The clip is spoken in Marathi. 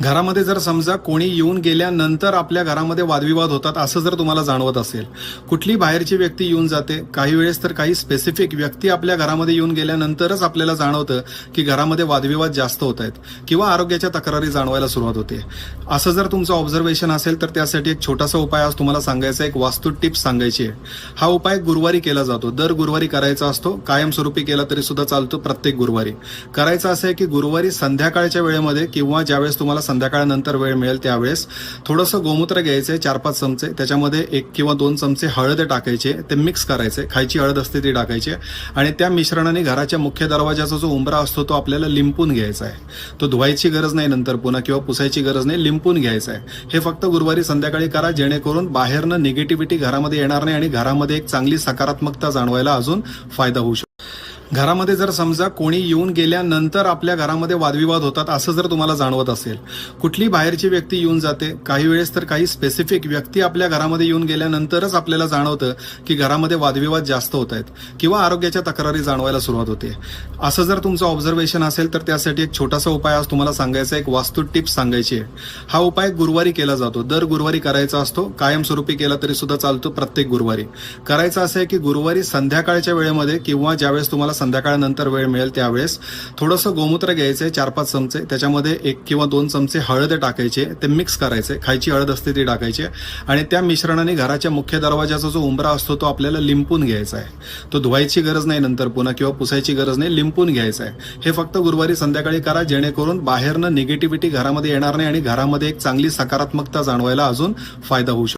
घरामध्ये जर समजा कोणी येऊन गेल्यानंतर आपल्या घरामध्ये वादविवाद होतात असं जर तुम्हाला जाणवत असेल, कुठली बाहेरची व्यक्ती येऊन जाते, काही वेळेस तर काही स्पेसिफिक व्यक्ती आपल्या घरामध्ये येऊन गेल्यानंतरच आपल्याला जाणवतं की घरामध्ये वादविवाद जास्त होत आहेत किंवा आरोग्याच्या तक्रारी जाणवायला सुरुवात होते. असं जर तुमचं ऑब्झर्वेशन असेल तर त्यासाठी एक छोटासा उपाय आज तुम्हाला सांगायचा, एक वास्तू टिप्स सांगायची आहे. हा उपाय गुरुवारी केला जातो, दर गुरुवारी करायचा असतो, कायमस्वरूपी केला तरी सुद्धा चालतो. प्रत्येक गुरुवारी करायचं असं आहे की गुरुवारी संध्याकाळच्या वेळेमध्ये किंवा ज्यावेळेस तुम्हाला संध्याकाळनंतर वेळ मिळेल त्यावेळेस थोडंसं गोमूत्र घ्यायचंय, 4-5 चमचे, त्याच्यामध्ये 1 किंवा 2 चमचे हळद टाकायचे, ते मिक्स करायचे, खायची हळद असते ती टाकायची आणि त्या मिश्रणाने घराच्या मुख्य दरवाजाचा जो उंबरा असतो तो आपल्याला लिंपून घ्यायचा आहे. तो धुवायची गरज नाही नंतर पुन्हा किंवा पुसायची गरज नाही, लिंपून घ्यायचा आहे. हे फक्त गुरुवारी संध्याकाळी करा, जेणेकरून बाहेरनं निगेटिव्हिटी घरामध्ये येणार नाही आणि घरामध्ये एक चांगली सकारात्मकता जाणवायला अजून फायदा होऊ शकतो. घरामध्ये जर समजा कोणी येऊन गेल्यानंतर आपल्या घरामध्ये वादविवाद होतात असं जर तुम्हाला जाणवत असेल, कुठली बाहेरची व्यक्ती येऊन जाते, काही वेळेस तर काही स्पेसिफिक व्यक्ती आपल्या घरामध्ये येऊन गेल्यानंतरच आपल्याला जाणवतं की घरामध्ये वादविवाद जास्त होत आहेत किंवा आरोग्याच्या तक्रारी जाणवायला सुरुवात होते. असं जर तुमचं ऑब्झर्वेशन असेल तर त्यासाठी एक छोटासा उपाय आज तुम्हाला सांगायचा, एक वास्तू टिप्स सांगायची आहे. हा उपाय गुरुवारी केला जातो, दर गुरुवारी करायचा असतो, कायमस्वरूपी केला तरी सुद्धा चालतो. प्रत्येक गुरुवारी करायचं असं आहे की गुरुवारी संध्याकाळच्या वेळेमध्ये किंवा ज्यावेळेस तुम्हाला संध्याकाळनंतर वेळ मिळेल त्यावेळेस थोडंसं गोमूत्र घ्यायचंय, 4-5 चमचे, त्याच्यामध्ये 1 किंवा 2 चमचे हळद टाकायचे, ते मिक्स करायचे, खायची हळद असते ती टाकायची आणि त्या मिश्रणाने घराच्या मुख्य दरवाजाचा जो उंबरा असतो तो आपल्याला लिंपून घ्यायचा आहे. तो धुवायची गरज नाही नंतर पुन्हा किंवा पुसायची गरज नाही, लिंपून घ्यायचा आहे. हे फक्त गुरुवारी संध्याकाळी करा, जेणेकरून बाहेरनं निगेटिव्हिटी घरामध्ये येणार नाही आणि घरामध्ये एक चांगली सकारात्मकता जाणवायला अजून फायदा होऊ शकतो.